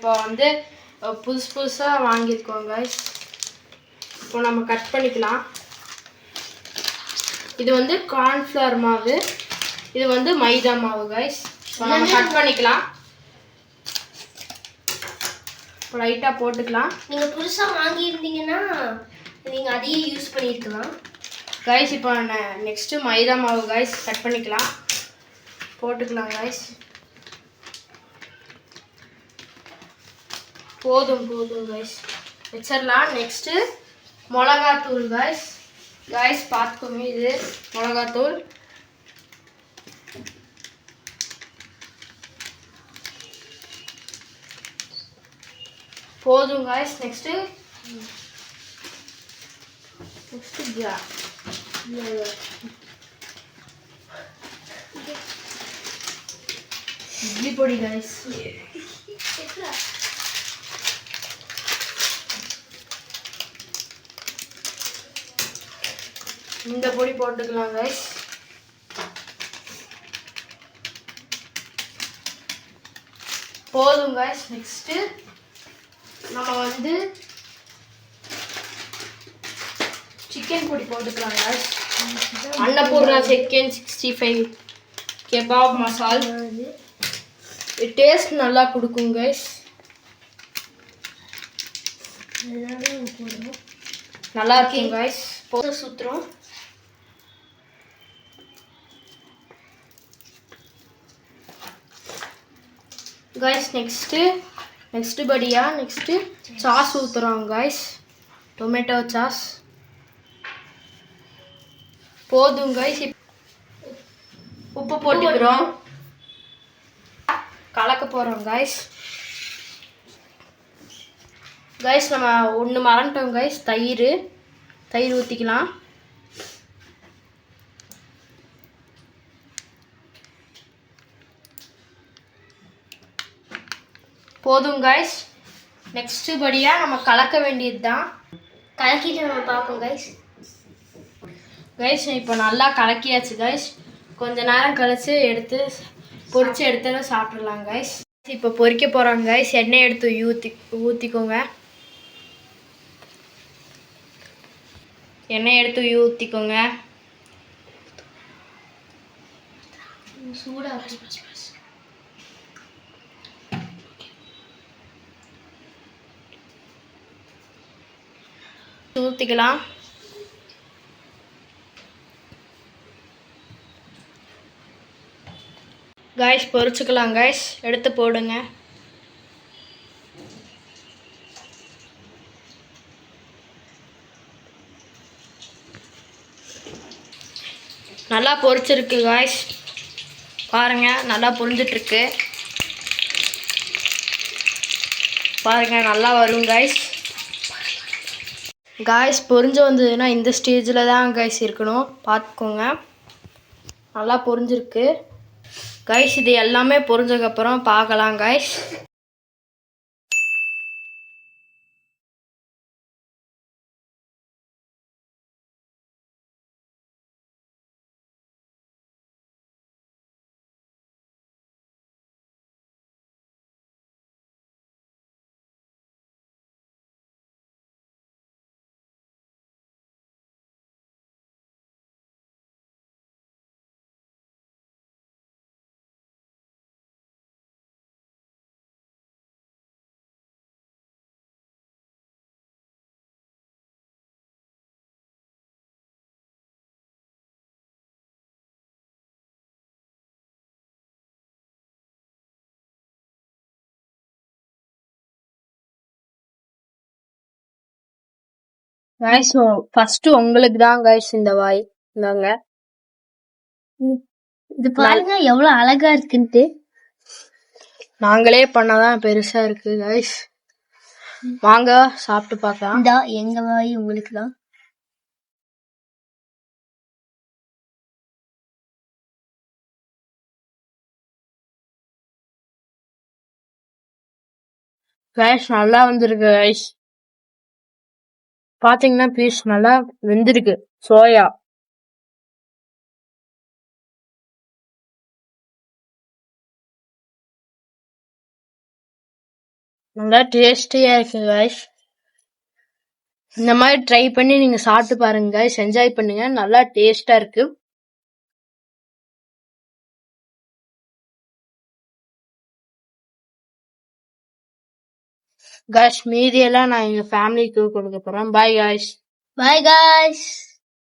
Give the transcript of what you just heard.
இப்போ வந்து புதுசாக வாங்கியிருக்கோம் கைஸ். இப்போ நம்ம கட் பண்ணிக்கலாம். இது வந்து கார்ன்ஃப்ளவர் மாவு, இது வந்து மைதா மாவு கைஸ். இப்போ நம்ம கட் பண்ணிக்கலாம். லைட்டாக போட்டுக்கலாம். நீங்கள் புதுசாக வாங்கியிருந்தீங்கன்னா நீங்கள் அதையே யூஸ் பண்ணியிருக்கலாம் கைஸ். இப்போ நெக்ஸ்ட்டு மைதா மாவு கைஸ் கட் பண்ணிக்கலாம். போட்டுக்கலாம் கைஸ். போதும் கைஸ், வச்சிடலாம். நெக்ஸ்ட்டு மிளகாத்தூள் கைஸ். பார்த்துக்கோங்க, இது மிளகாத்தூள். போதும் கைஸ். நெக்ஸ்ட்டு இட்லி பொடி கைஸ். இந்த பொடி போட்டுக்கலாம் கைஸ். போதும் கைஸ். நெக்ஸ்ட்டு நம்ம வந்து சிக்கன் பொடி போட்டுக்கலாம் கைஸ். அன்னபூர்ணா சிக்கன் 65 கெபாப் மசால். டேஸ்ட் நல்லா கொடுக்கும் கைஸ். நல்லா இருக்கும் கைஸ். போட்டு சுற்றுறோம். கைஸ் நெக்ஸ்ட்டு படியாக நெக்ஸ்ட்டு சாஸ் ஊற்றுறோம் கைஸ். Tomato sauce. போதும் கைஸ். உப்பு போட்டுக்கிறோம். கலக்க போகிறோம் கைஸ். நம்ம ஒன்று மறந்துட்டோம் கைஸ். தயிர் ஊற்றிக்கலாம். போதும் கைஸ். நெக்ஸ்ட்டு படியாக நம்ம கலக்க வேண்டியது தான். கலக்கிட்டு நம்ம பார்ப்போம் கைஸ். இப்போ நல்லா கலக்கியாச்சு கைஸ். கொஞ்ச நேரம் கழிச்சு பொரிச்சு எடுத்து சாப்பிட்றலாம் கைஸ். இப்போ பொரிக்க போகிறோம் கைஸ். எண்ணெய் எடுத்து ஊற்றிக்கோங்க. சூடாக ஊற்றிக்கலாம். கைஸ் பொரிச்சுக்கலாம் கைஸ். எடுத்து போடுங்க. நல்லா பொரிச்சிருக்கு கைஸ். பாருங்க, நல்லா பொரிஞ்சிட்ருக்கு. பாருங்க, நல்லா வரும் கைஸ். பொரிஞ்சு வந்ததுன்னா இந்த ஸ்டேஜில் தான் கைஸ் இருக்கணும். பார்த்துக்கோங்க, நல்லா பொரிஞ்சிருக்கு கைஸ். இது எல்லாமே பொரிஞ்சதுக்கப்புறம் பார்க்கலாம் கைஸ். கைஸ் ஃபர்ஸ்ட் உங்களுக்கு தான் கைஸ் இந்த வாய். இந்தாங்க, இது பாருங்க எவ்வளவு அழகா இருக்குன்ட்டு. நாங்களே பண்ணாதான் பெருசா இருக்கு கைஸ். வாங்க சாப்பிட்டு பார்க்கலாம். இந்த எங்க வாய் உங்களுக்கு தான். கைஸ் நல்லா வந்திருக்கு கைஸ். பாத்தீங்கன்னா பீஸ் நல்லா வெந்திருக்கு. சோயா நல்லா டேஸ்டியா இருக்கு கைஸ். இந்த மாதிரி ட்ரை பண்ணி நீங்க சாப்பிட்டு பாருங்க கைஸ், என்ஜாய் பண்ணுங்க, நல்லா டேஸ்டா இருக்கு. கைஸ் மீதியெல்லாம் நான் எங்க ஃபேமிலிக்கு கொடுக்க போறேன். Bye guys. Bye guys.